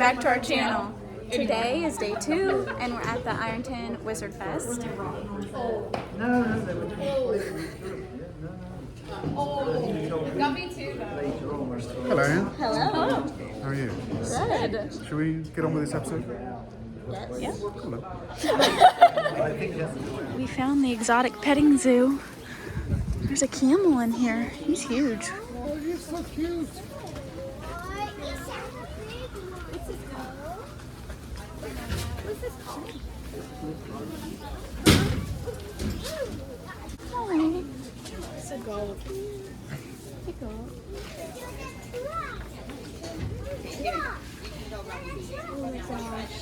back to our channel. Today is day 2 and we're at the Ironton Wizardfest. Hello. Hello. How are you? Good. Should we get on with this episode? Yes. Cool. We found the exotic petting zoo. There's a camel in here. He's huge. Oh, you're so cute. What's this called? It's a goat. It's a goat. Oh my gosh.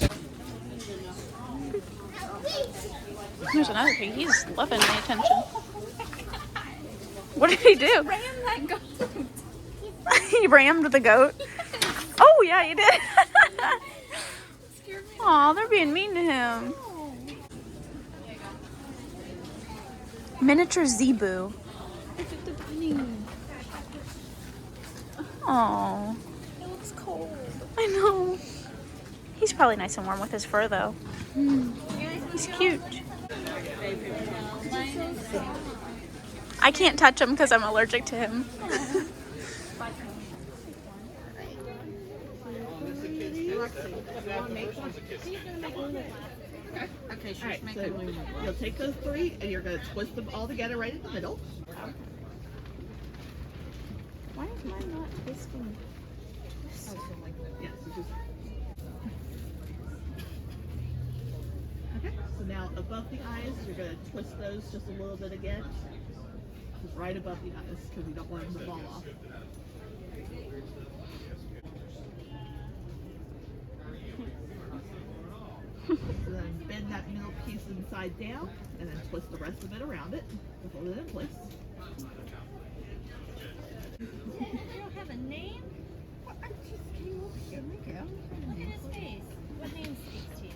There's another pig. He's loving my attention. What did he do? Ram that goat. He rammed the goat. Oh yeah, you did. Aw, they're being mean to him. Miniature zebu. Aw. It looks cold. I know. He's probably nice and warm with his fur though. He's cute. I can't touch him because I'm allergic to him. Okay, all right, so you'll take those 3 and you're going to twist them all together right in the middle. Why is mine not twisting? Yeah, so just... Okay, so now above the eyes, you're going to twist those just a little bit again. Just right above the eyes because you don't want them to fall off. So then bend that middle piece inside down and then twist the rest of it around it to hold it in place. You don't have a name? Here we go. Look at his face. What name speaks to you?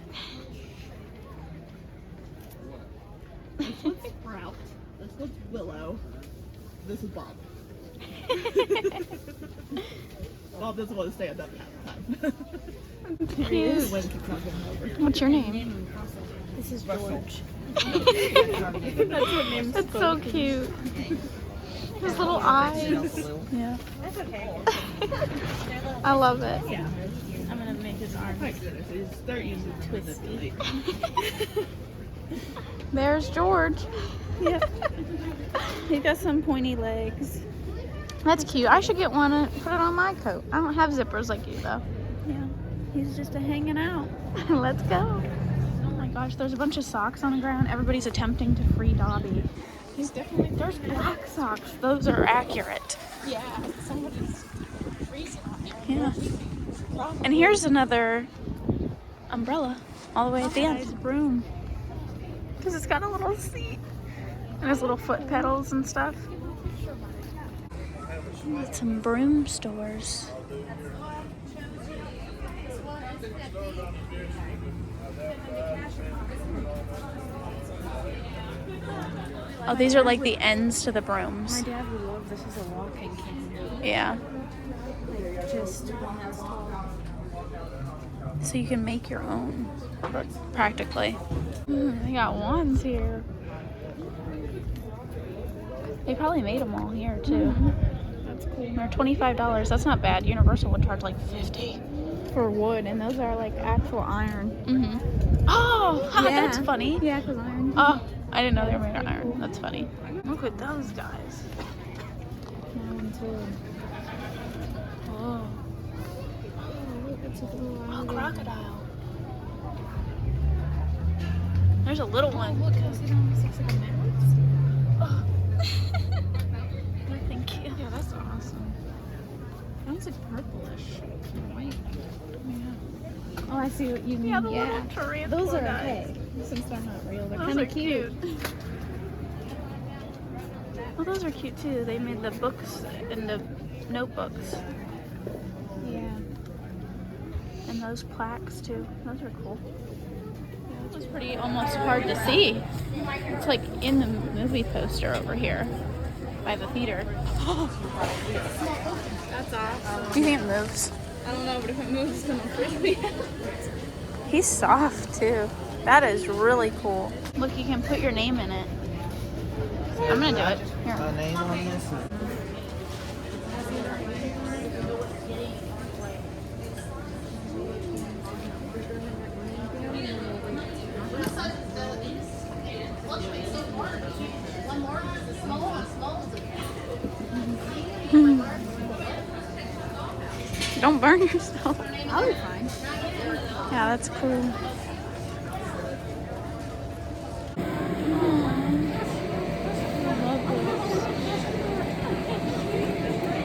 This one's Sprout. This one's Willow. This is Bob. Bob doesn't want to stand up half the time. Cute. What's your name? This is George. That's so cute. His little eyes. Yeah. That's okay. I love it. Yeah. I'm gonna make his arms. My goodness, they're usually twisty. There's George. Yep. He's got some pointy legs. That's cute. I should get one and put it on my coat. I don't have zippers like you though. Yeah. He's just a hanging out. Let's go. Oh my gosh, there's a bunch of socks on the ground. Everybody's attempting to free Dobby. He's definitely There's black socks. Those are accurate. Yeah. Somebody's freezing on there. Yeah. And here's another umbrella all the way at the end. Broom. Because it's got a little seat. And there's little foot pedals and stuff. Got some broom stores. Oh, these are like the ends to the brooms. My dad would love this as a walking cane. Yeah. Like just one that's tall. So you can make your own, practically. They got wands here. They probably made them all here too. That's cool. They're $25. That's not bad. Universal would charge like $50. For wood, and those are like actual iron. Oh, Yeah. that's funny. Yeah, because iron. Oh, I didn't know they were made of iron. That's funny. Look at those guys. Oh, Look, it's a little oh, iron. crocodile. There's a little one. Look, how it almost looks like a mouse. Oh. Thank you. Yeah, that's awesome. That one's like purplish and white. Yeah. Oh, I see what you mean. Yeah, the little tarantula Those are guys. okay. Since they're not real, they're Those kind are of cute. Well, those are cute too. They made the books into notebooks. Yeah. And those plaques too. Those are cool. This is pretty almost hard to see. It's like in the movie poster over here by the theater. That's awesome. Do you think it moves? I don't know, but if it moves, it's gonna freak me out. He's soft too. That is really cool. Look, you can put your name in it. I'm gonna do it. Here. A name on this? Don't burn yourself. I'll be fine. Yeah, that's cool.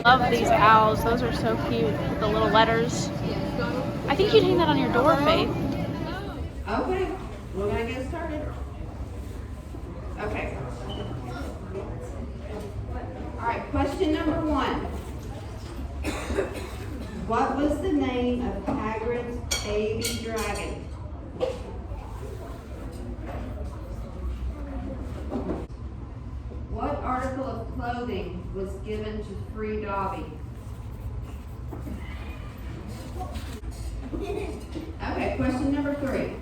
Love these owls. Those are so cute with the little letters. I think you'd hang that on your door, Faith. Okay, we're gonna get started. Okay. All right, question number 1. What was the name of Hagrid's baby dragon? What article of clothing was given to Free Dobby? Okay, question number 3.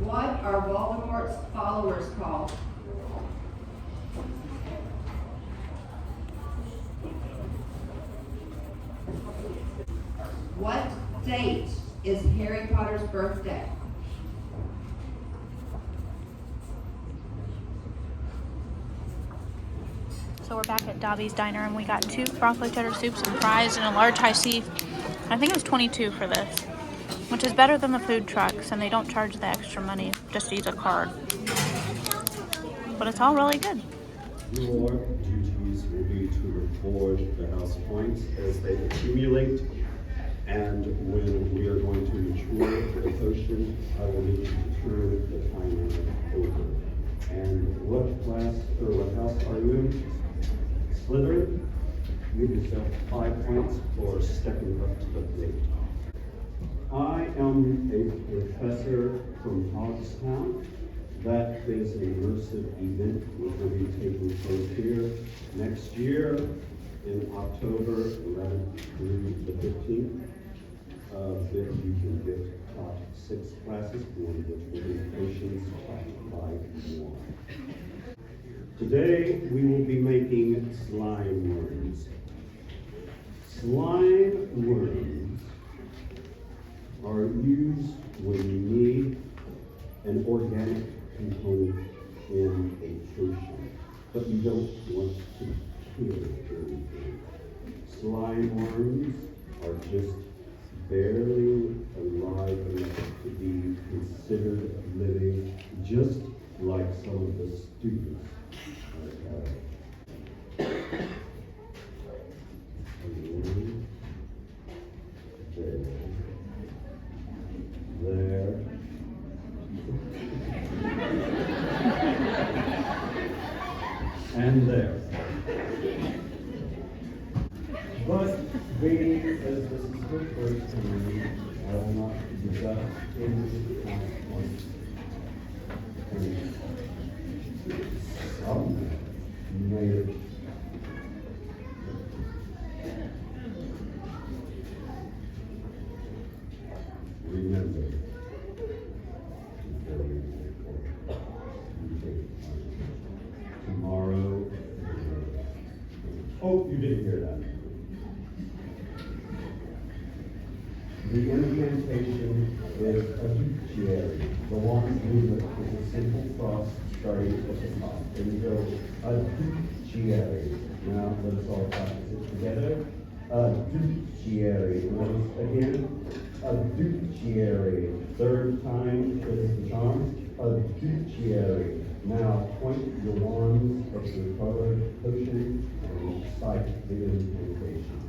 What are Voldemort's followers called? What date is Harry Potter's birthday? So we're back at Dobby's Diner and we got 2 broccoli cheddar soups and fries and a large high C. I think it was $22 for this, which is better than the food trucks, and they don't charge the extra money just to use a card. But it's all really good. Your duties will be to record the house points as they accumulate, and when we are going to mature the potion, I will need you to turn the timer over. And what class or what house are you in? Slytherin? Give yourself 5 points for stepping up to the plate. I am a professor from Hogstown. That is an immersive event which will be taking place here next year in October 11th through the 15th. There you can get taught 6 classes, one of which will be potions taught by 1. Today we will be making slime worms. Slime worms are used when you need an organic component in a potion, but you don't want to kill anything. Slime worms are just barely alive enough to be considered living, just like some of the students I have. There. And there. But being as this is the first time, I will not deduct any points. Some made it. Remember, very important. You take time. Tomorrow. Oh, you didn't hear that. The incantation is Adduciary. The longest movement is a simple cross starting at the top. Then you go Adduciary. Now let us all practice it together. Adduciary. Once again. Adduciary. 3rd time is the charm. Adduciary. Now point your wands at your colored potion and recite the incantation.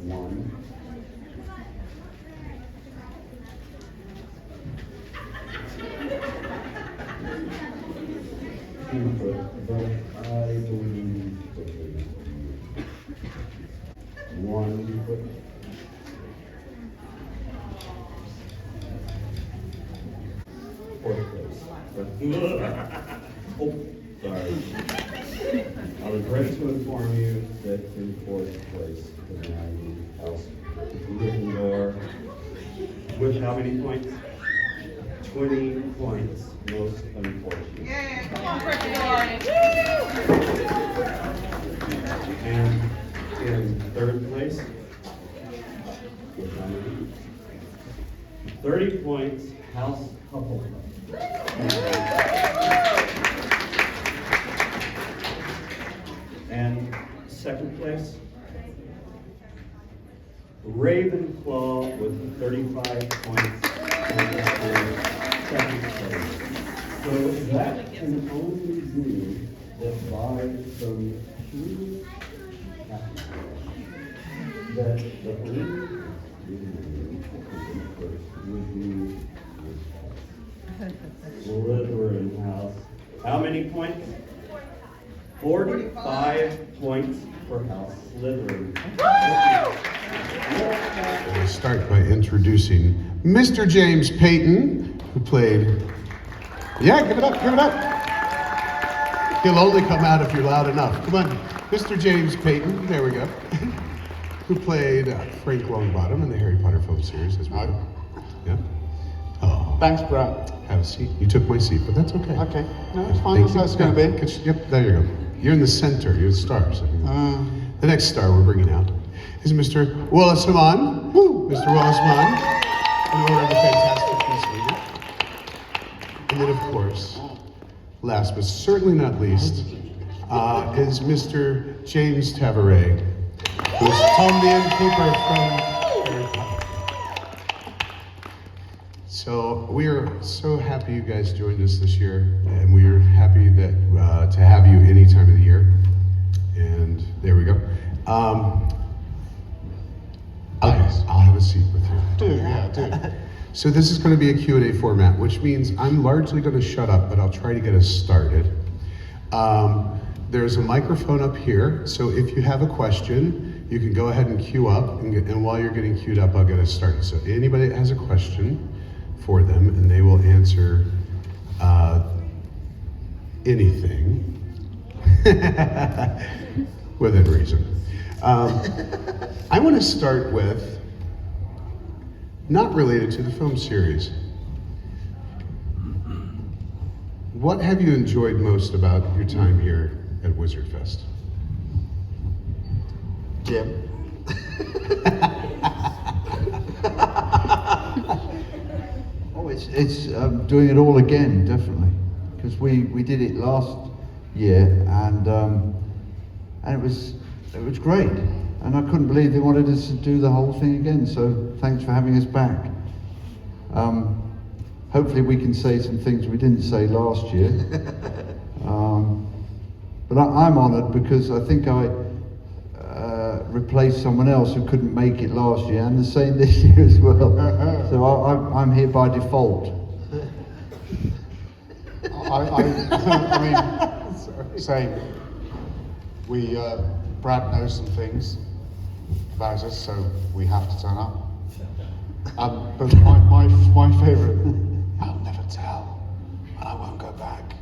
1. 2, but I believe that they 1 foot. 4th place. Oh, sorry. I was regret to inform you that in fourth place, the Maggie House Gryffindor, with how many points? 20 points, most unfortunate. And in third place, with how many? 30 points, House Hufflepuff. And second place, Ravenclaw with 35 points. Second place. So that can only be that by some true happiness that the only would be Slytherin House. How many points? 45 points for House Slytherin. We'll start by introducing Mr. James Payton, who played. Yeah, give it up, give it up. He'll only come out if you're loud enough. Come on, Mr. James Payton, there we go. Who played Frank Longbottom in the Harry Potter film series as well. Yeah. Oh. Thanks, Brad. Have a seat. You took my seat, but that's okay. Okay. No, it's fine. That's how it's going to be. Yep, there you go. You're in the center. You're the stars. The next star we're bringing out is Mr. Wallace Haman. Woo! Mr. Wallace Haman, in order of the Fantastic Beasts Leader. And then, of course, last but certainly not least, is Mr. James Tavaret, who's Tom the Innkeeper from Harry Potter. So we are so happy you guys joined us this year, and we are happy that to have you any time of the year. And there we go. I'll have a seat with you. Do. So this is going to be a Q&A format, which means I'm largely going to shut up, but I'll try to get us started. There's a microphone up here, so if you have a question, you can go ahead and queue up, and while you're getting queued up, I'll get us started. So anybody that has a question for them, and they will answer anything within reason. I want to start with, not related to the film series. What have you enjoyed most about your time here at Wizardfest? Jim. It's doing it all again, definitely, because we did it last year, and it was great, and I couldn't believe they wanted us to do the whole thing again. So thanks for having us back. Hopefully we can say some things we didn't say last year. But I'm honoured because I think I replaced someone else who couldn't make it last year, and the same this year as well. So I'm here by default. I mean, same. Brad knows some things about us, so we have to turn up. But my favourite, I'll never tell, and I won't go back.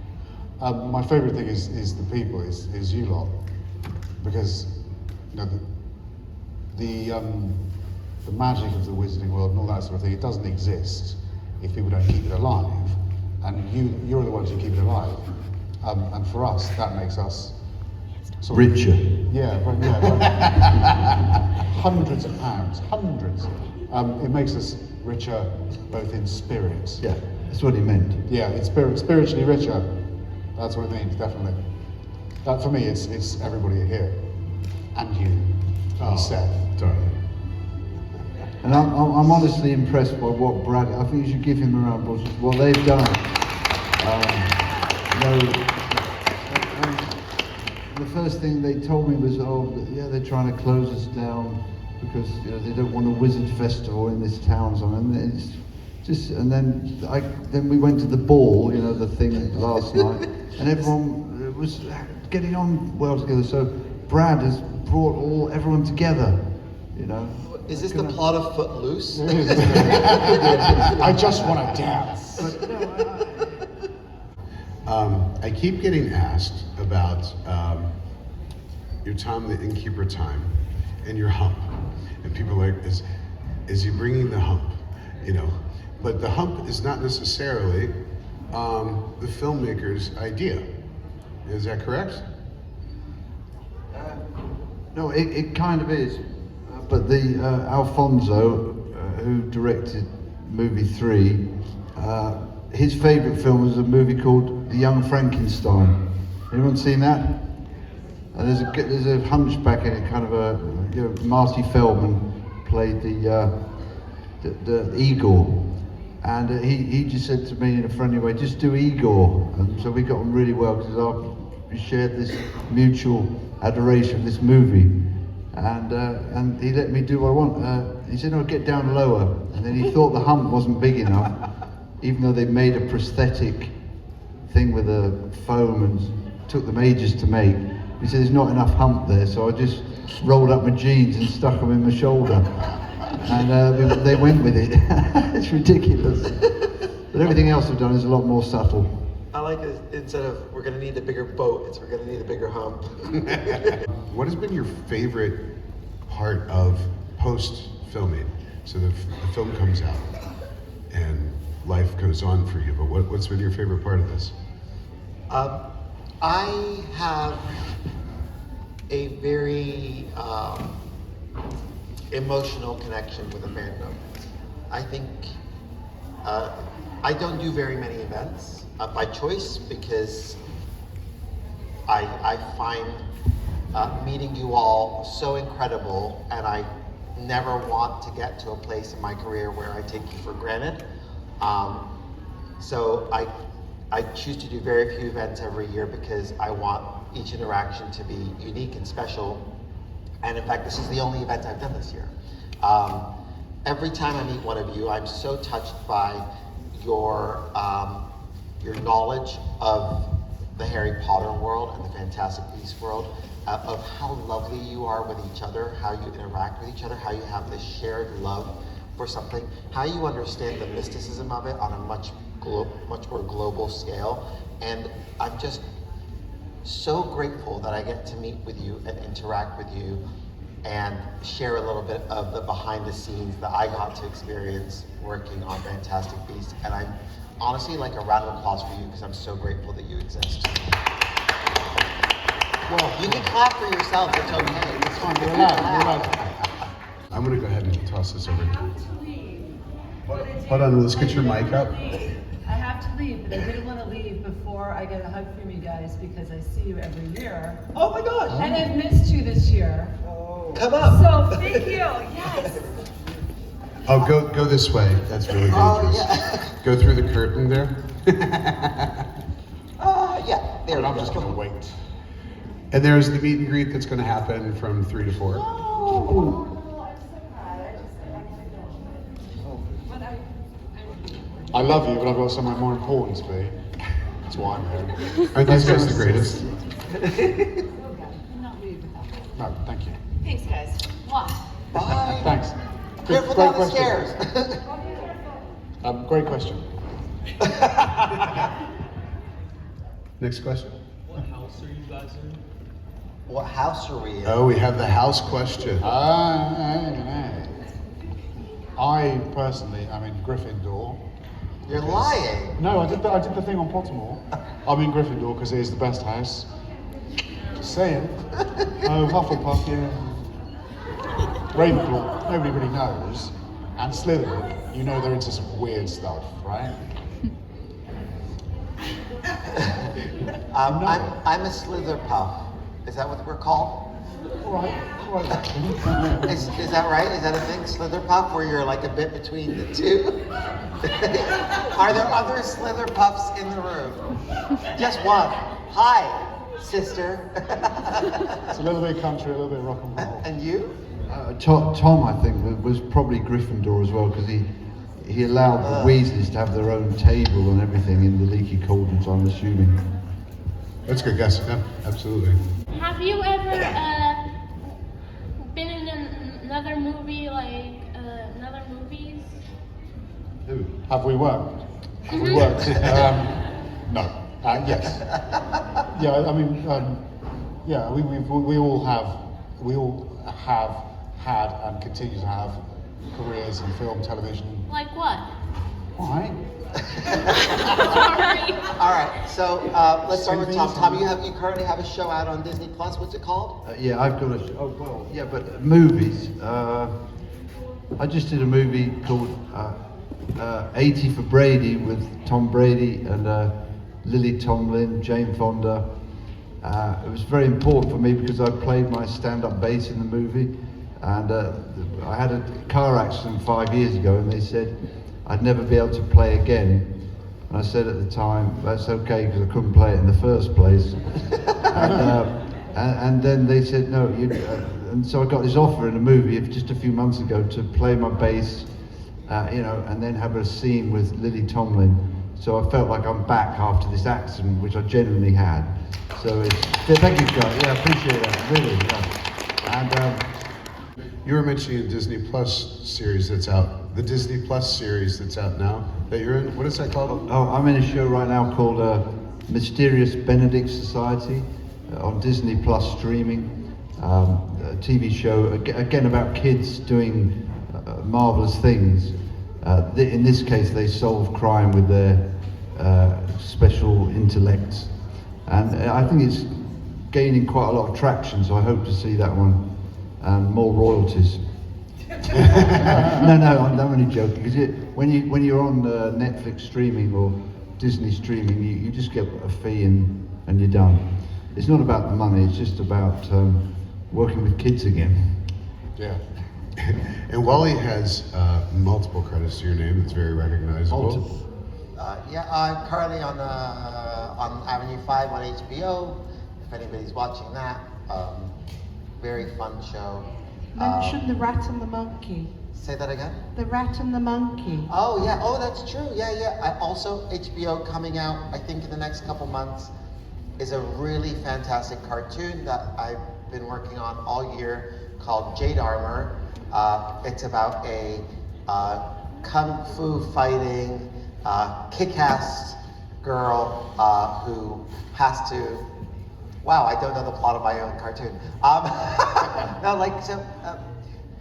My favourite thing is the people, is you lot, because you know the magic of the wizarding world and all that sort of thing. It doesn't exist if people don't keep it alive, and you're the ones who keep it alive. And for us, that makes us sort of, Richer. yeah, hundreds of pounds, hundreds. It makes us richer, both in spirit. Yeah, that's what he meant. Yeah, it's spiritually richer. That's what it means, definitely. That for me, it's everybody here, and you, and Seth. Darling. And I'm honestly impressed by what Brad, I think you should give him a round of applause, what they've done. The first thing they told me was, they're trying to close us down because they don't want a wizard festival in this town. And it's just, and then we went to the ball, the thing last night, and everyone was getting on well together. So Brad has brought everyone together, Is this the plot of Footloose? I just want to dance. I keep getting asked about your Tom the Innkeeper time and your hump. And people are like, is he bringing the hump? You know, but the hump is not necessarily the filmmaker's idea. Is that correct? No, it kind of is. But the Alfonso, who directed movie 3, his favourite film was a movie called The Young Frankenstein. Anyone seen that? And there's a hunchback in it, kind of a, you know, Marty Feldman played the Igor. And he just said to me in a friendly way, just do Igor. And so we got on really well because we shared this mutual adoration of this movie. And he let me do what I want. He said, no, get down lower. And then he thought the hump wasn't big enough, even though they made a prosthetic thing with a foam and took them ages to make. He said, there's not enough hump there, so I just rolled up my jeans and stuck them in my shoulder. And they went with it. It's ridiculous. But everything else I've done is a lot more subtle. I like it, instead of we're gonna need a bigger boat, it's we're gonna need a bigger hump. What has been your favorite part of post-filming? So the film comes out and life goes on for you, but what's been your favorite part of this? I have a very emotional connection with a fandom. I think I don't do very many events by choice because I find meeting you all so incredible, and I never want to get to a place in my career where I take you for granted. So I choose to do very few events every year because I want each interaction to be unique and special. And in fact, this is the only event I've done this year. Every time I meet one of you, I'm so touched by your knowledge of the Harry Potter world and the Fantastic Beasts world, of how lovely you are with each other, how you interact with each other, how you have this shared love for something, how you understand the mysticism of it on a much more global scale. And I'm just so grateful that I get to meet with you and interact with you and share a little bit of the behind the scenes that I got to experience working on Fantastic Beasts. And I'm honestly like a round of applause for you because I'm so grateful that you exist. Well, you can clap for yourself, it's okay. It's fine, You're allowed. I'm gonna go ahead and toss this over. Hold on, let's get your mic up. I have to leave, but I didn't want to leave before I get a hug from you guys because I see you every year. Oh my gosh. And I've missed you this year. Come up. So thank you, yes. Oh, go this way. That's really dangerous. Oh, yeah. Go through the curtain there. Yeah, there we I'm go. just gonna wait. And there's the meet and greet that's gonna happen from 3 to 4. Oh. I love you, but I've got somewhere more important to be. That's why I'm here. Aren't these guys the greatest? No, thank you. Thanks, guys. Mwah. Bye. Thanks. Careful Great down the question. stairs. Great question. Next question. What house are you guys in? What house are we in? Oh, we have the house question. I personally am in Gryffindor. You're lying. No, I did the thing on Pottermore. I'm in Gryffindor because it is the best house. Just saying. Oh, Hufflepuff, yeah. Ravenclaw, nobody really knows. And Slytherin, you know they're into some weird stuff, right? I'm a Slitherpuff. Is that what we're called? All right. Is that right? Is that a thing, Slitherpuff, where you're like a bit between the two? Are there other Slitherpuffs in the room? Just one. Hi, sister. It's a little bit country, a little bit rock and roll. And you? Tom, I think, was probably Gryffindor as well because he allowed the Weasleys to have their own table and everything in the Leaky Cauldrons, I'm assuming. That's a good guess. Yeah, absolutely. Have you ever been in another movie, like another movies? Ooh. Have we worked? Have we worked? No. Yes. Yeah, I mean, yeah, we all have had and continue to have careers in film, television. Like what? All right. Sorry. All right, so let's start with Tom. Tom, you currently have a show out on Disney Plus. What's it called? Yeah, I've got a. Oh well, yeah, but movies. I just did a movie called 80 for Brady with Tom Brady and Lily Tomlin, Jane Fonda. It was very important for me because I played my stand-up bass in the movie, and I had a car accident 5 years ago, and they said I'd never be able to play again. And I said at the time, that's okay, because I couldn't play it in the first place. And then they said, no, and so I got this offer in a movie just a few months ago to play my bass, and then have a scene with Lily Tomlin. So I felt like I'm back after this accident, which I genuinely had. So thank you, guys. Yeah, I appreciate that, really. Yeah. And You were mentioning a Disney Plus series that's out. The Disney Plus series that's out now that you're in. What is that called? Oh, I'm in a show right now called Mysterious Benedict Society on Disney Plus streaming. A TV show again about kids doing marvelous things. In this case, they solve crime with their special intellects, and I think it's gaining quite a lot of traction. So I hope to see that one and more royalties. No, I'm only joking. Because when you're on Netflix streaming or Disney streaming, you just get a fee and you're done. It's not about the money. It's just about working with kids again. Yeah. And Wally has multiple credits to your name. That's very recognizable. Multiple. I'm currently on Avenue 5 on HBO. If anybody's watching that, very fun show. Mention The Rat and the Monkey. Say that again? The Rat and the Monkey. Oh yeah, oh that's true. Yeah. I also HBO coming out, I think in the next couple months, is a really fantastic cartoon that I've been working on all year called Jade Armor. It's about a kung fu fighting, kick-ass girl who has to. Wow, I don't know the plot of my own cartoon.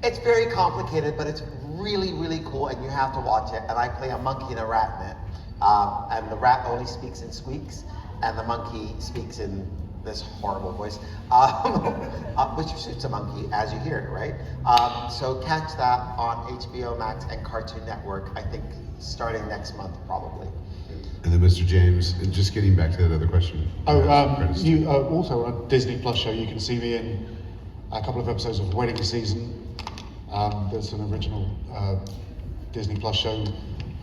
It's very complicated, but it's really, really cool, and you have to watch it. And I play a monkey and a rat in it. And the rat only speaks in squeaks, and the monkey speaks in this horrible voice, which suits a monkey as you hear it, right? So catch that on HBO Max and Cartoon Network, I think starting next month, probably. And then Mr. James, and just getting back to that other question. You also on a Disney Plus show, you can see me in a couple of episodes of Wedding Season. There's an original Disney Plus show,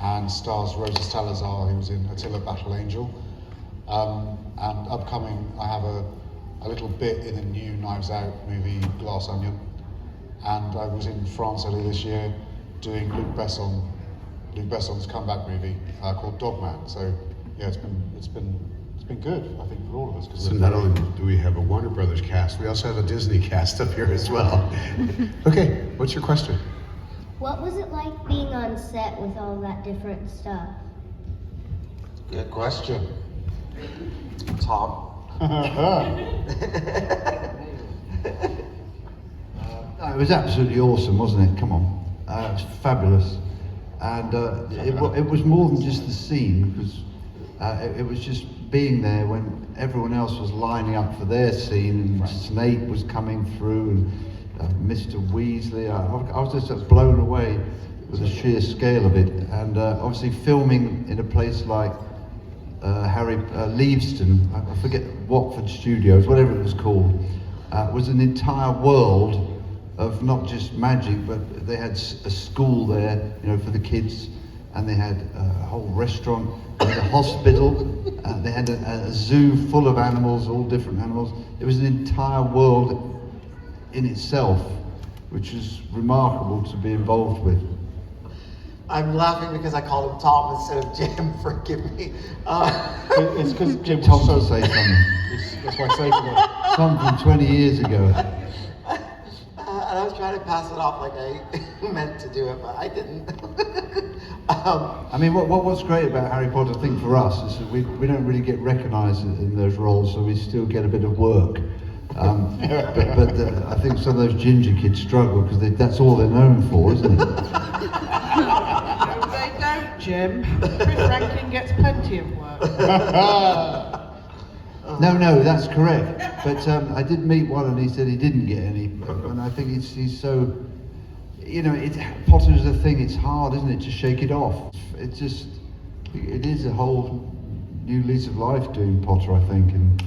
and stars Rosa Salazar, who was in Attila Battle Angel. And upcoming, I have a little bit in a new Knives Out movie, Glass Onion. And I was in France earlier this year doing Luc Besson's comeback movie called Dogman. So yeah, it's been good, I think, for all of us. So not only do we have a Warner Brothers cast, we also have a Disney cast up here as well. Okay, what's your question? What was it like being on set with all that different stuff? Good question. Tom? It was absolutely awesome, wasn't it? Come on. It was fabulous. And it was more than just the scene, because it was just being there when everyone else was lining up for their scene, and Snape was coming through, and Mr. Weasley. I was just blown away with the sheer scale of it. And obviously filming in a place like Leavesden, I forget, Watford Studios, whatever it was called, was an entire world of not just magic, but they had a school there, for the kids, and they had a whole restaurant, they had a hospital, they had a zoo full of animals, all different animals. It was an entire world in itself, which is remarkable to be involved with. I'm laughing because I called him Tom instead of Jim. Forgive me. It's because Jim was Tom so... to say something. That's why I say to Tom from 20 years ago. And I was trying to pass it off like I meant to do it, but I didn't. I mean, what's great about Harry Potter, I think, for us, is that we don't really get recognised in those roles, so we still get a bit of work. But I think some of those ginger kids struggle because that's all they're known for, isn't it? No, they don't, Jim. Chris Rankin gets plenty of work. No, that's correct. But I did meet one, and he said he didn't get any. And I think he's so, Potter is a thing. It's hard, isn't it, to shake it off? It is a whole new lease of life doing Potter, I think. And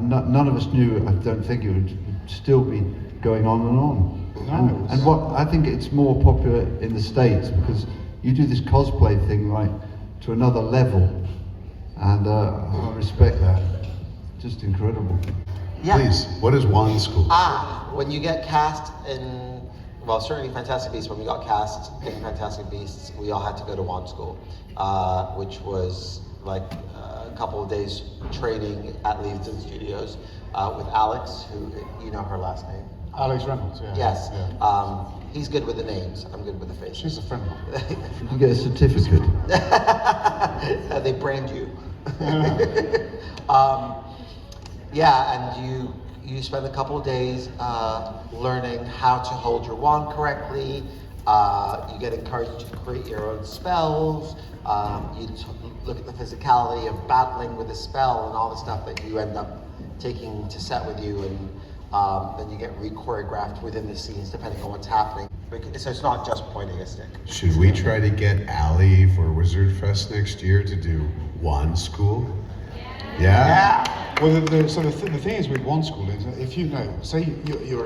none of us knew. I don't think it would still be going on and on. And what I think it's more popular in the States because you do this cosplay thing right to another level, and I respect that. Just incredible. Yeah. Please, what is wand school? When you get cast in, well, certainly Fantastic Beasts, when we got cast in Fantastic Beasts, we all had to go to wand school, which was like a couple of days training at Leavesden Studios with Alex, who, you know her last name. Alex Reynolds, yeah. Yes. Yeah. He's good with the names. I'm good with the faces. She's a friend of mine. You can get a certificate. They brand you. And you spend a couple of days learning how to hold your wand correctly. You get encouraged to create your own spells. You look at the physicality of battling with a spell and all the stuff that you end up taking to set with you, and then you get re-choreographed within the scenes depending on what's happening. So it's not just pointing a stick. Should we try to get Allie for Wizardfest next year to do wand school? Yeah? Well, the thing is with wand school is, if you know, say you're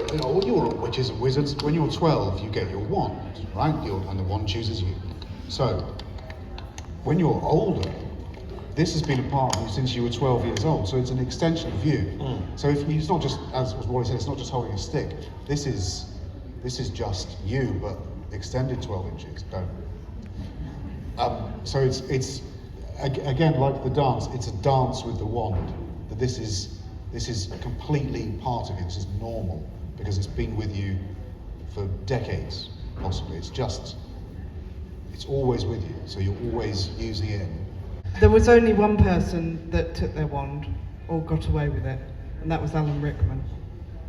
witches and wizards, when you're 12, you get your wand, right? And the wand chooses you. So, when you're older, this has been a part of you since you were 12 years old, so it's an extension of you. So it's not just, as Wally said, it's not just holding a stick. This is just you, but extended 12 inches. So it's again, like the dance, it's a dance with the wand. That this is completely part of you. This is normal because it's been with you for decades, possibly. It's always with you, so you're always using it. There was only one person that took their wand or got away with it, and that was Alan Rickman.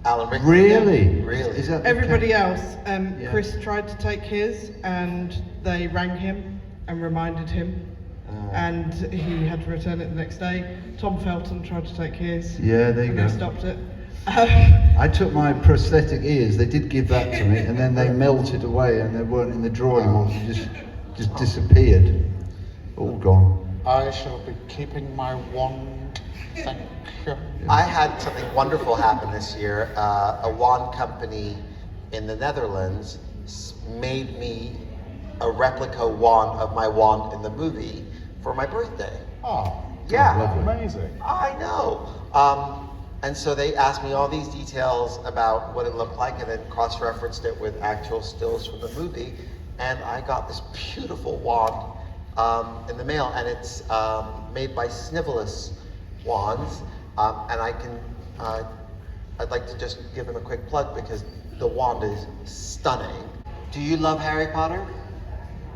Alan Rickman? Really? Yeah. Really? Is that Everybody else, Chris tried to take his, and they rang him and reminded him, and he had to return it the next day. Tom Felton tried to take his. Yeah, there you and go. They stopped it. I took my prosthetic ears. They did give that to me, and then they melted away, and they weren't in the drawer anymore. They just disappeared. All gone. I shall be keeping my wand. Thank you. I had something wonderful happen this year. A wand company in the Netherlands made me a replica wand of my wand in the movie for my birthday. Oh, yeah. Amazing. I know. And so they asked me all these details about what it looked like and then cross-referenced it with actual stills from the movie. And I got this beautiful wand in the mail, and it's made by Snivelus Wands. And I'd like to just give him a quick plug because the wand is stunning. Do you love Harry Potter?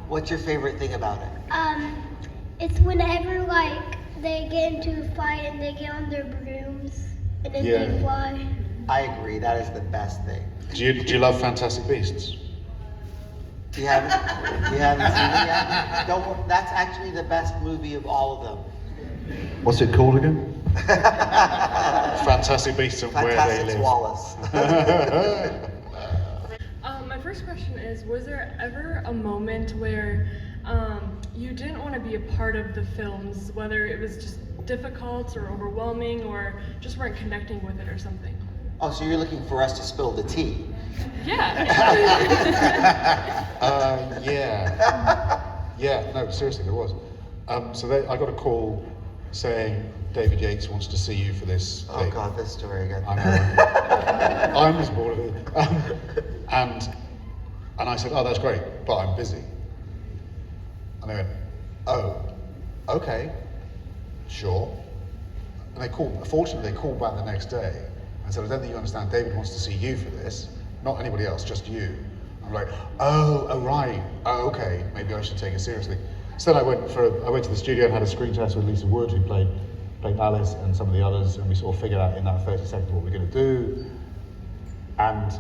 What's your favorite thing about it? It's whenever they get into a fight and they get on their brooms and then they fly. I agree, that is the best thing. Do you love Fantastic Beasts? You haven't seen it yet? That's actually the best movie of all of them. What's it called again? Fantastic Beasts and Where They Live. Wallace. My first question is, was there ever a moment where you didn't want to be a part of the films, whether it was just difficult or overwhelming or just weren't connecting with it or something? Oh, so you're looking for us to spill the tea? Yeah. Yeah, no, seriously, there was. I got a call saying David Yates wants to see you for this thing. Oh God, this story again. I'm just bored of it. And I said, oh, that's great, but I'm busy. And they went, oh, okay, sure. And fortunately, they called back the next day and said, I don't think you understand, David wants to see you for this, not anybody else, just you. I'm like, oh, right, oh, okay, maybe I should take it seriously. So then I went to the studio and had a screen test with Lisa Wood, who played played Alice and some of the others, and we sort of figured out in that 30 seconds what we're going to do. And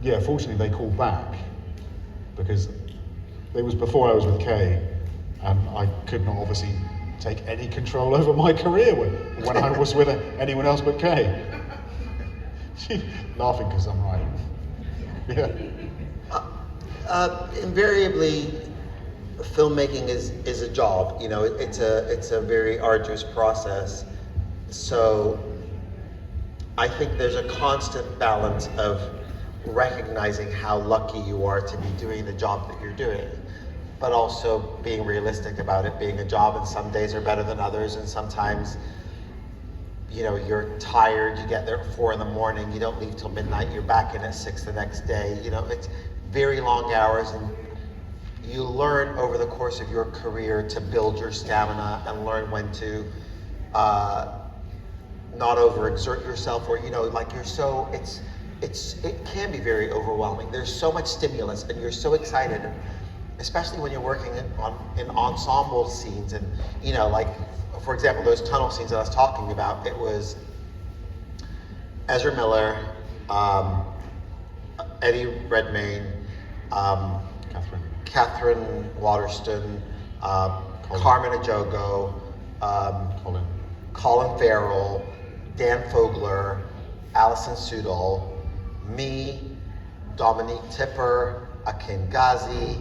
yeah, fortunately they called back, because it was before I was with Kay, and I could not obviously take any control over my career when I was with anyone else but Kay. She's laughing because I'm right. Yeah. Invariably, filmmaking is a job. You know, it's a very arduous process. So I think there's a constant balance of recognizing how lucky you are to be doing the job that you're doing, but also being realistic about it being a job, and some days are better than others, and sometimes, you know, you're tired, you get there at 4 a.m, you don't leave till midnight, you're back in at 6 the next day. You know, it's very long hours, and you learn over the course of your career to build your stamina and learn when to not overexert yourself, or, you know, like you're so, it can be very overwhelming. There's so much stimulus and you're so excited, especially when you're working in ensemble scenes. And, you know, like, for example, those tunnel scenes that I was talking about, it was Ezra Miller, Eddie Redmayne, Catherine Waterston, Carmen Ejogo, Colin Farrell, Dan Fogler, Alison Sudol, me, Dominique Tipper, Akin Ghazi,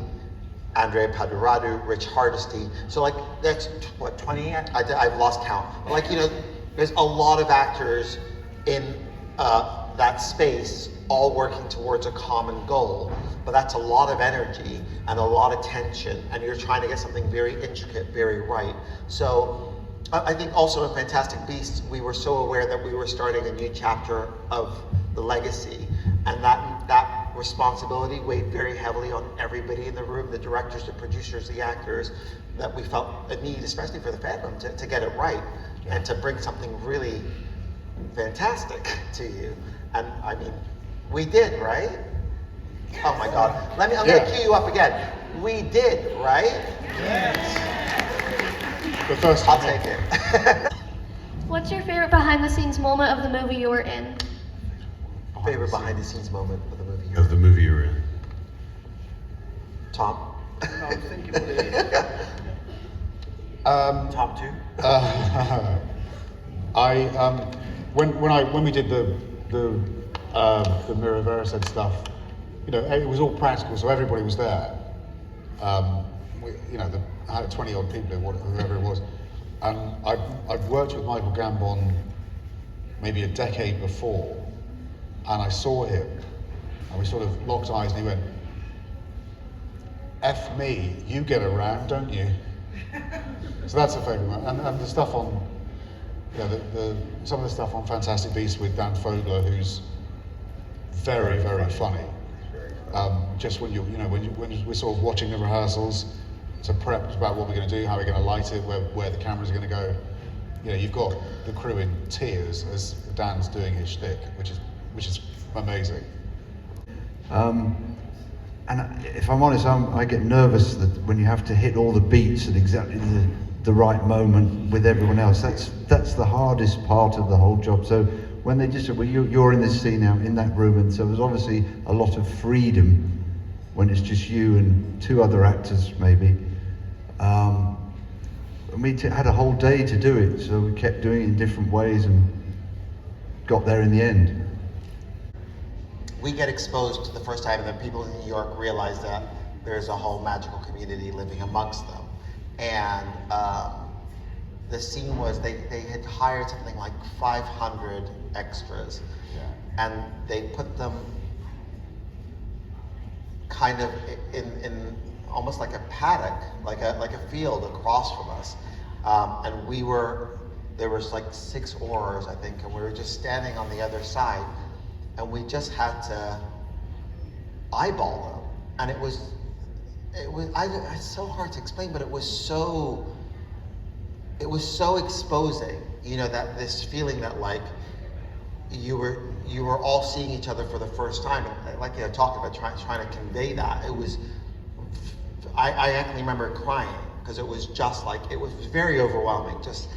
Andrea Paduradu, Rich Hardesty. So like, that's what, 20? I've lost count. But like, you know, there's a lot of actors in that space all working towards a common goal. But that's a lot of energy and a lot of tension, and you're trying to get something very intricate, very right. So I think also in Fantastic Beasts, we were so aware that we were starting a new chapter of the legacy, and that responsibility weighed very heavily on everybody in the room, the directors, the producers, the actors, that we felt a need, especially for the fandom, to get it right and to bring something really fantastic to you. And I mean, we did, right? Oh my God, I'm gonna cue you up again. We did, right? Yes. The first time. I'll take it. What's your favorite behind-the-scenes moment of the movie you were in? Favorite behind-the-scenes moment of the movie? Of the movie you're in. Tom? I was thinking what it is. Tom too? When we did the Mirror Verised stuff, you know, it was all practical, so everybody was there. You know, I had 20 odd people, whoever it was. And I'd worked with Michael Gambon maybe a decade before, and I saw him, and we sort of locked eyes, and he went, F me, you get around, don't you? So that's a favourite. And the stuff on, you know, some of the stuff on Fantastic Beasts with Dan Fogler, who's very, very funny. Just when when we're sort of watching the rehearsals to prep about what we're going to do, how we're going to light it, where the camera's going to go. You know, you've got the crew in tears as Dan's doing his shtick, which is amazing. And if I'm honest, I get nervous that when you have to hit all the beats at exactly the right moment with everyone else. That's the hardest part of the whole job. So when they just said, well, you're in this scene now, in that room, and so there's obviously a lot of freedom when it's just you and 2 other actors maybe. And we had a whole day to do it, so we kept doing it in different ways and got there in the end. We get exposed to the first time, and then people in New York realize that there's a whole magical community living amongst them. And the scene was, they had hired something like 500 extras, and they put them kind of in almost like a paddock, like a field across from us. And there was like 6 oars, I think, and we were just standing on the other side, and we just had to eyeball them. And it's so hard to explain, but it was so exposing, you know, that this feeling that like you were all seeing each other for the first time, and like, you know, talking about trying to convey that. It was, I actually remember crying, because it was just like, it was very overwhelming, just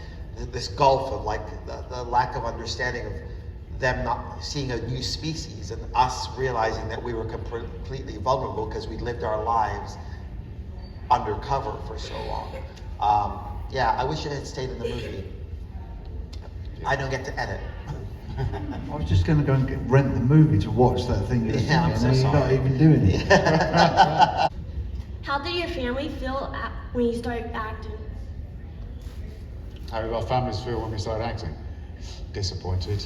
this gulf of like the lack of understanding of them not seeing a new species and us realizing that we were completely vulnerable because we lived our lives undercover for so long. Yeah, I wish it had stayed in the movie. I don't get to edit. I was just going to go and rent the movie to watch that thing. Yeah, I'm so you're sorry. not even doing it. How did your family feel when you started acting? How did our families feel when we started acting? Disappointed.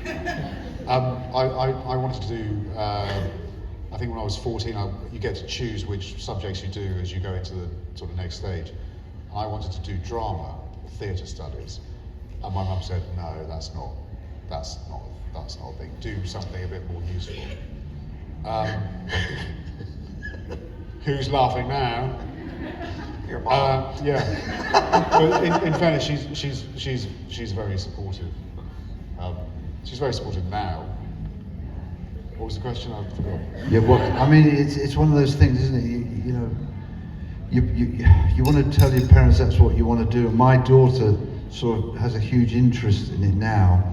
I wanted to do, I think when I was 14, you get to choose which subjects you do as you go into the sort of next stage. I wanted to do drama, theatre studies. And my mum said, no, that's not a thing. Do something a bit more useful. Who's laughing now? Your mom. Yeah. But in fairness, she's very supportive. She's very supportive now. What was the question? I forgot. Yeah, well, I mean, it's one of those things, isn't it? You know, you want to tell your parents that's what you want to do. And my daughter sort of has a huge interest in it now,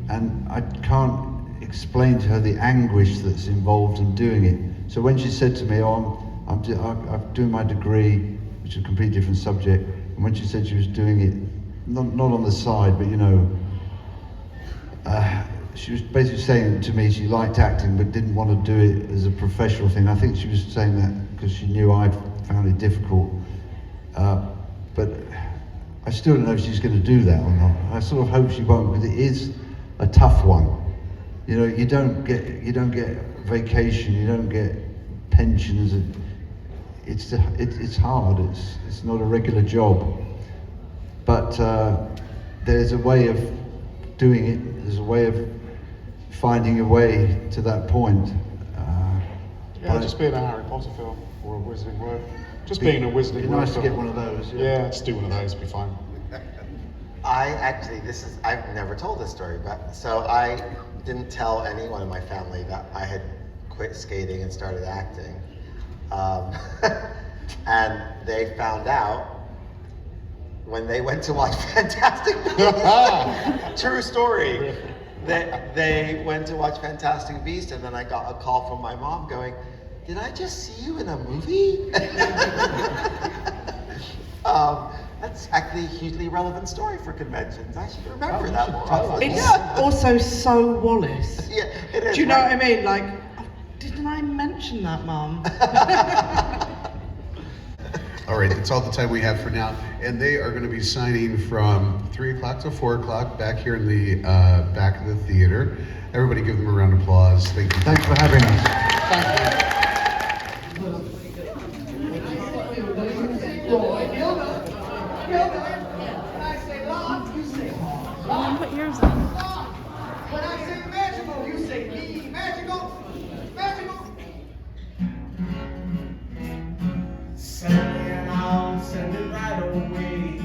and I can't explain to her the anguish that's involved in doing it. So when she said to me, "Oh, I'm doing my degree," which is a completely different subject, and when she said she was doing it, not on the side, but you know, she was basically saying to me she liked acting but didn't want to do it as a professional thing. I think she was saying that because she knew I found it difficult, but I still don't know if she's going to do that or not. I sort of hope she won't, because it is a tough one. You know, you don't get vacation, you don't get pensions. It's hard. It's not a regular job. But there's a way of doing it. There's a way of finding your way to that point. Yeah, just being a Harry Potter film or a Wizarding World. Just being a Wizarding It'd be World nice to film. get one of those. Yeah, just do one of those, be fine. I've never told this story, but so I didn't tell anyone in my family that I had quit skating and started acting. And they found out when they went to watch Fantastic Beasts. True story. They went to watch Fantastic Beasts, and then I got a call from my mom going, "Did I just see you in a movie?" That's actually a hugely relevant story for conventions. I should remember that more often. It's also so Wallace. Yeah, it is. Do you know what I mean? Like, oh, didn't I mention that, Mum? All right, that's all the time we have for now. And they are going to be signing from 3 o'clock to 4 o'clock back here in the back of the theater. Everybody give them a round of applause. Thank you. Thanks for having us. Put yours in. When I say magical, you say me magical. Magical. Send it on, send it right away.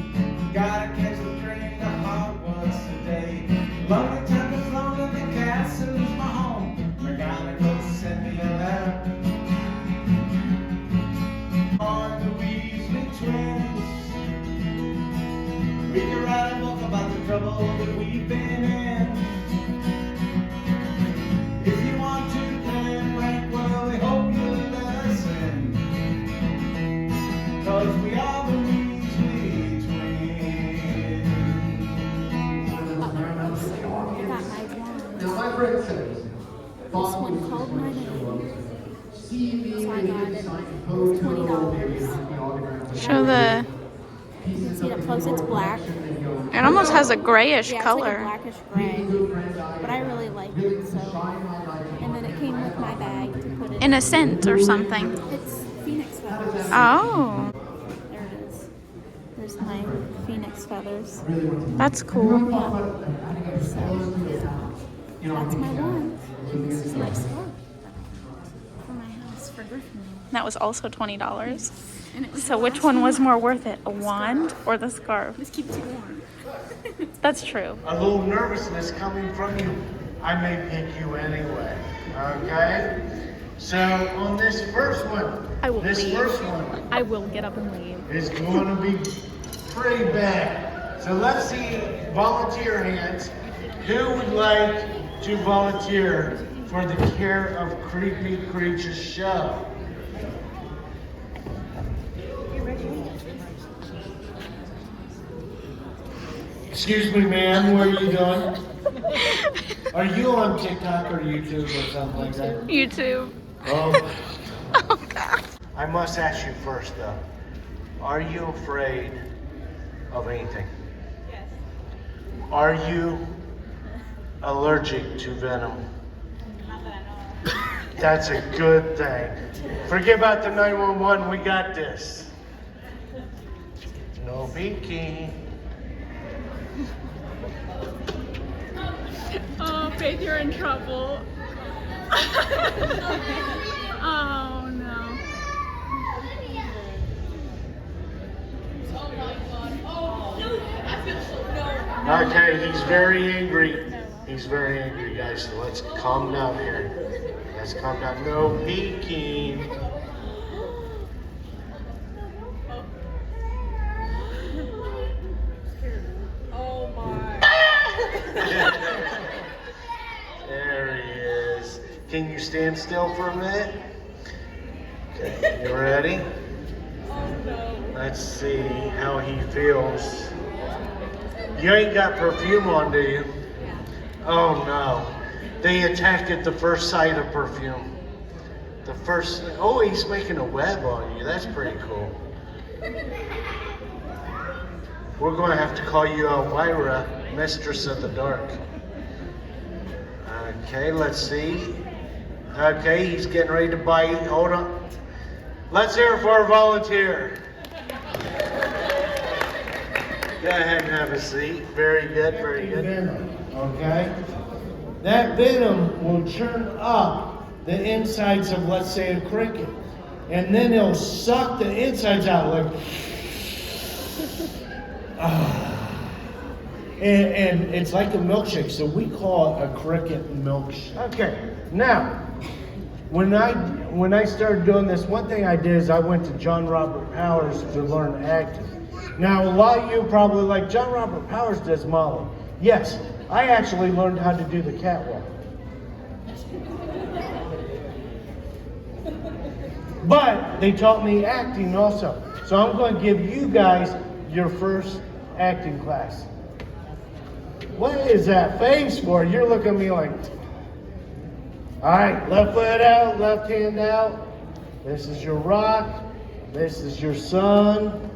Gotta catch a train to Hogwarts today. Lonely temple's lonely, the castle's my home. I gotta go send me a letter. On the Weasley twins. We can write a book about the trouble that we've been in. If you want to plan rank, well, we hope you'll let us in. 'Cause we are the Weasley twins. Now, my friend says, This one called my name. So I got it $20. Show the. You can see it up close. It's black. It almost has a grayish Yeah, color. it's like a blackish gray. But I really like it, so. And then it came with my bag to put it In a scent or something. It's phoenix feathers. Oh, There it is. There's my phoenix feathers. that's cool. Yeah. So, that's my one. This is my scarf for my house for Griffin. That was also $20. And it was So the which last one was more worth it, a wand or the scarf? This keeps you warm. That's true. A little nervousness coming from you. I may pick you anyway. Okay? So on this first one, I will this leave. first one I will get up and leave. is going to be pretty bad. So let's see volunteer hands. Who would like to volunteer for the Care of Creepy Creatures show? Excuse me, ma'am, what are you doing? Are you on TikTok or YouTube or something like that? YouTube. Oh. Oh, God. I must ask you first, though. Are you afraid of anything? Yes. Are you allergic to venom? Not that I know of. That's a good thing. Forget about the 911. We got this. No peeking. Oh, Faith, you're in trouble. Oh, no. Okay, he's very angry. He's very angry, guys, so let's calm down here. Let's calm down. No peeking. Oh, my. There he is. Can you stand still for a minute? Okay, you ready? Let's see how he feels. You ain't got perfume on, do you? Oh no. They attack at the first sight of perfume. The first, oh, he's making a web on you. That's pretty cool. We're going to have to call you Elvira, Mistress of the Dark. Okay, let's see. Okay, he's getting ready to bite. Hold on. Let's hear it for our volunteer. Go ahead and have a seat. Very good, very good. Venom, okay? That venom will churn up the insides of, let's say, a cricket. And then it'll suck the insides out like... And it's like a milkshake, so we call it a cricket milkshake. Okay, now, when I started doing this, one thing I did is I went to John Robert Powers to learn acting. Now, a lot of you probably like, John Robert Powers does modeling. Yes, I actually learned how to do the catwalk. But they taught me acting also. So I'm going to give you guys your first acting class. What is that face for? You're looking at me like, all right, left foot out, left hand out. This is your rock. This is your sun.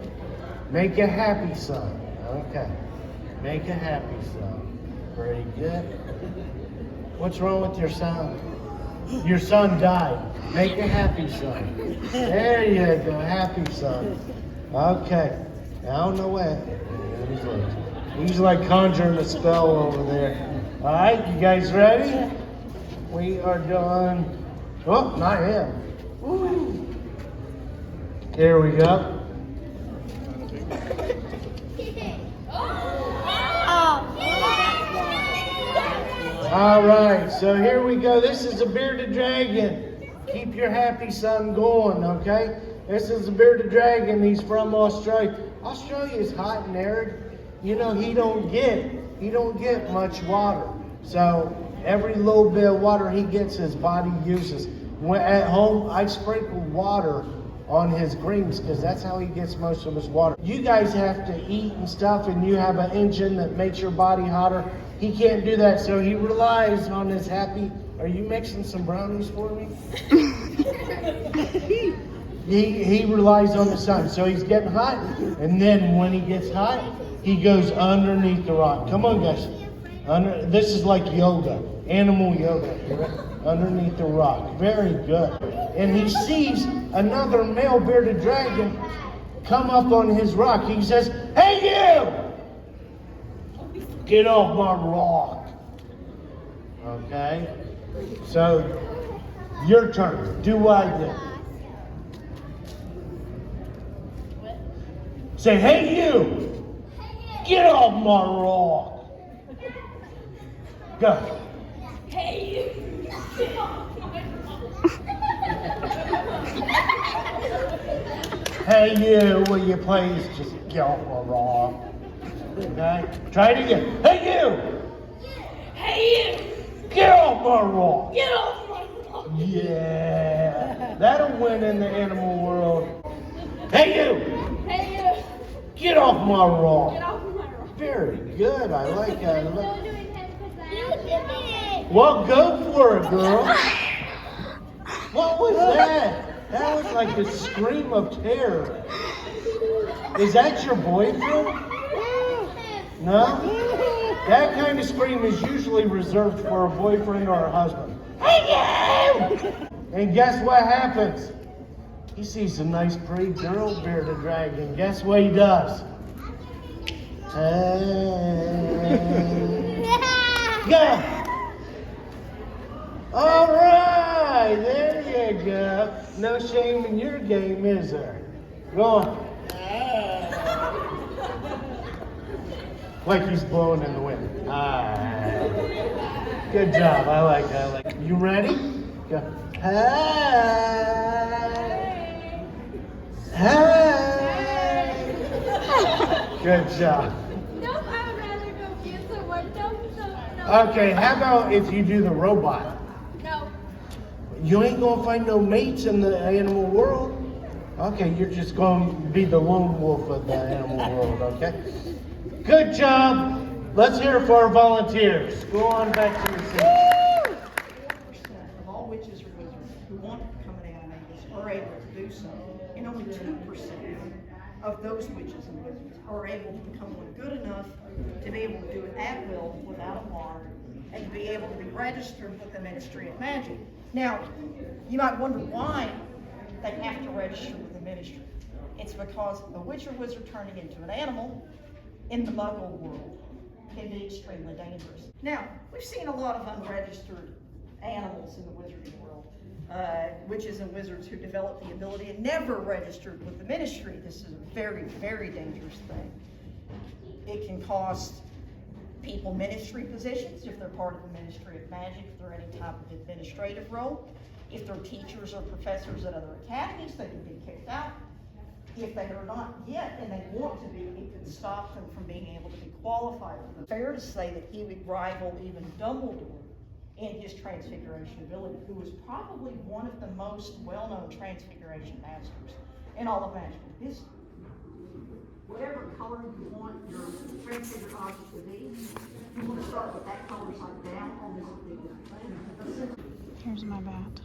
Make a happy son. Okay. Make a happy son. Very good. What's wrong with your son? Your son died. Make a happy son. There you go. Happy son. Okay. Out the way. He's like conjuring a spell over there. All right. You guys ready? We are done. Oh, not him. Woo. Here we go. All right, so here we go. This is a bearded dragon. Keep your happy son going, okay? This is a bearded dragon. He's from Australia. Australia is hot and arid. You know, he don't get much water. So every little bit of water he gets, his body uses. When at home, I sprinkle water on his greens because that's how he gets most of his water. You guys have to eat and stuff, and you have an engine that makes your body hotter. He can't do that, so he relies on his happy. Are you mixing some brownies for me? He relies on the sun, so he's getting hot, and then when he gets hot, he goes underneath the rock. Come on, guys. This is like yoga, animal yoga. Underneath the rock. Very good. And he sees another male bearded dragon come up on his rock. He says, "Hey, you! Get off my rock." Okay? So, your turn. Do what I did. Say, "Hey, you! Get off my rock." Go. Hey, you! Hey, you, will you please just get off my rock? Good guy. Try it again. Hey, you! Hey, you! Get off my rock! Get off my rock! Yeah! That'll win in the animal world. Hey, you! Hey, you! Get off my rock! Get off my rock. Very good. I like that. You did it! Well, go for it, girl. What was that? That was like a scream of terror. Is that your boyfriend? No? That kind of scream is usually reserved for a boyfriend or a husband. Hey, you! And guess what happens? He sees a nice, pretty girl, bearded dragon. Guess what he does? Go! All right, there you go. No shame in your game, is there? Go on. Like he's blowing in the wind. Good job. I like that. You ready? Go. Hey. Hey. Good job. Nope, I would rather go get someone. No. Okay, how about if you do the robot? No. You ain't gonna find no mates in the animal world. Okay, you're just gonna be the lone wolf of the animal world, okay? Good job. Let's hear it for our volunteers. Go on back to your seats. Of all witches or wizards who want to become an animagus are able to do so, and only 2% of those witches and wizards are able to become one good enough to be able to do it at will without a mark and to be able to be registered with the Ministry of Magic. Now, you might wonder why they have to register with the ministry. It's because a witch or wizard turning into an animal in the muggle world can be extremely dangerous. Now, we've seen a lot of unregistered animals in the wizarding world. Witches and wizards who develop the ability and never registered with the ministry. This is a very, very dangerous thing. It can cost people ministry positions if they're part of the Ministry of Magic, if they're any type of administrative role. If they're teachers or professors at other academies, they can be kicked out. If they are not yet and they want to be, it can stop them from being able to be qualified. It's fair to say that he would rival even Dumbledore in his transfiguration ability, who was probably one of the most well-known transfiguration masters in all of magical history. Whatever color you want your transfigured object to be, you want to start with that color side down on this particular thing. Here's my bat.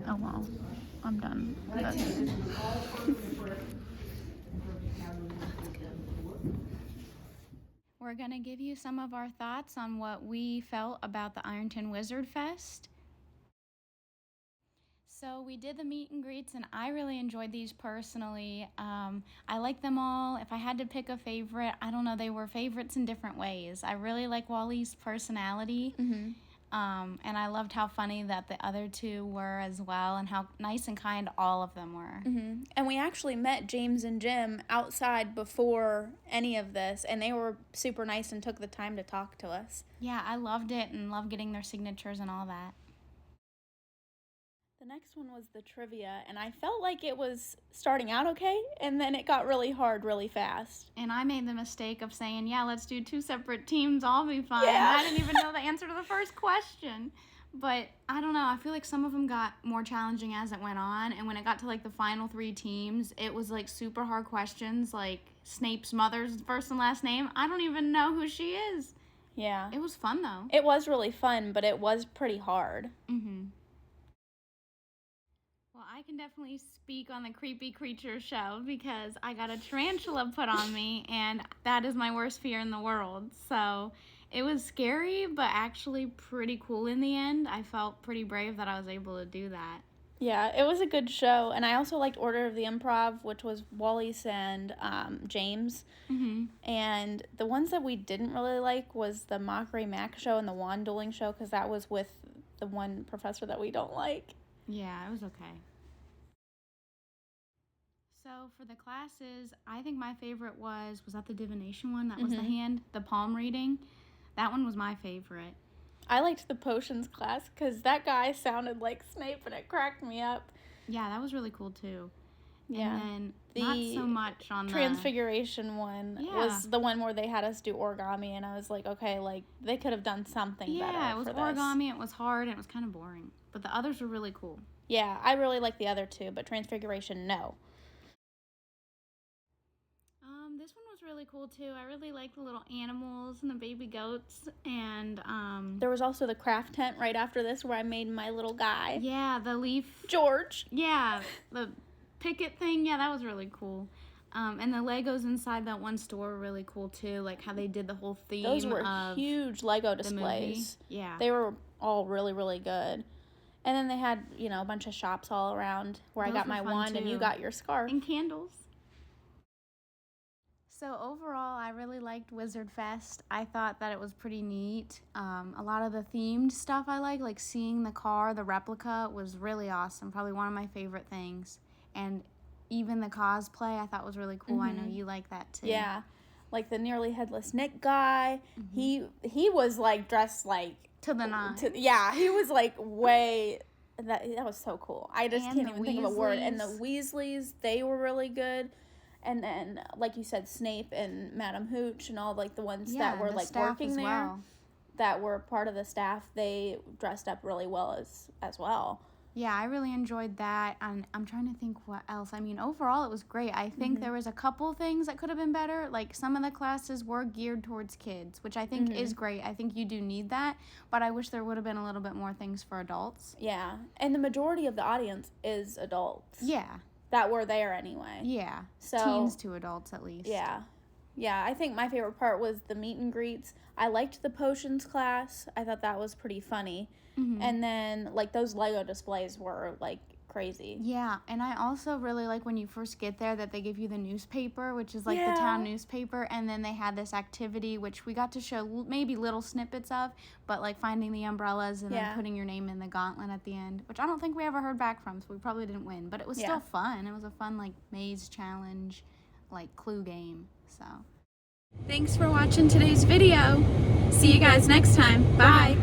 Oh well, I'm done. We're going to give you some of our thoughts on what we felt about the Ironton Wizardfest. So we did the meet and greets, and I really enjoyed these personally. I like them all. If I had to pick a favorite, I don't know, they were favorites in different ways. I really like Wally's personality. Mm-hmm. And I loved how funny that the other two were as well, and how nice and kind all of them were. Mm-hmm. And we actually met James and Jim outside before any of this, and they were super nice and took the time to talk to us. Yeah, I loved it and loved getting their signatures and all that. The next one was the trivia, and I felt like it was starting out okay, and then it got really hard really fast. And I made the mistake of saying, yeah, let's do 2 separate teams, I'll be fine. Yeah. I didn't even know the answer to the first question. But I don't know, I feel like some of them got more challenging as it went on, and when it got to like the final 3 teams, it was like super hard questions, like Snape's mother's first and last name. I don't even know who she is. Yeah. It was fun though. It was really fun, but it was pretty hard. Mm-hmm. Well, I can definitely speak on the creepy creature show because I got a tarantula put on me, and that is my worst fear in the world. So it was scary, but actually pretty cool in the end. I felt pretty brave that I was able to do that. Yeah, it was a good show, and I also liked Order of the Improv, which was Wally's and James. Mm-hmm. And the ones that we didn't really like was the Mockery Mac show and the wand dueling show, because that was with the one professor that we don't like. Yeah, it was okay. So for the classes, I think my favorite was that the divination one? That was the hand, the palm reading. That one was my favorite. I liked the potions class because that guy sounded like Snape and it cracked me up. Yeah, that was really cool too. Yeah. And then not so much on Transfiguration one Yeah. was the one where they had us do origami, and I was like, okay, like they could have done something better. Yeah, it was for this. origami. It was hard and it was kind of boring. But the others were really cool. Yeah, I really like the other two, but Transfiguration, no. This one was really cool too. I really liked the little animals and the baby goats, and There was also the craft tent right after this where I made my little guy. yeah, the leaf. George. Yeah, the picket thing. Yeah, that was really cool. And the Legos inside that one store were really cool too. Like how they did the whole theme. Those were of huge Lego the displays. movie. Yeah, They were all really, really good. And then they had, you know, a bunch of shops all around where I Those got were my fun, wand and you too. got your scarf. and candles. So overall, I really liked Wizardfest. I thought that it was pretty neat. A lot of the themed stuff I like seeing the car, the replica, was really awesome. Probably one of my favorite things. And even the cosplay, I thought was really cool. I know you like that too. Yeah. Like the nearly headless Nick guy. He was like dressed like To the nines. Yeah, he was like way that was so cool. I just And can't the even think of a word. And the Weasleys. Weasleys, they were really good. And then, like you said, Snape and Madam Hooch and all like the ones Yeah, that were the like staff working as there, well. that were part of the staff. They dressed up really well as well. Yeah, I really enjoyed that. And I'm trying to think what else. I mean, overall, it was great. I think there was a couple things that could have been better. Like some of the classes were geared towards kids, which I think is great. I think you do need that. But I wish there would have been a little bit more things for adults. Yeah, and the majority of the audience is adults. Yeah. That were there anyway. Yeah. So Teens to adults, at least. Yeah. Yeah, I think my favorite part was the meet and greets. I liked the potions class. I thought that was pretty funny. And then, like, those Lego displays were, like, crazy. Yeah, and I also really like when you first get there that they give you the newspaper, which is like the town newspaper, and then they had this activity, which we got to show maybe little snippets of, but like finding the umbrellas and then putting your name in the gauntlet at the end, which I don't think we ever heard back from, so we probably didn't win, but it was still fun. It was a fun, like, maze challenge, like, clue game, so. Thanks for watching today's video. See you guys next time. Bye.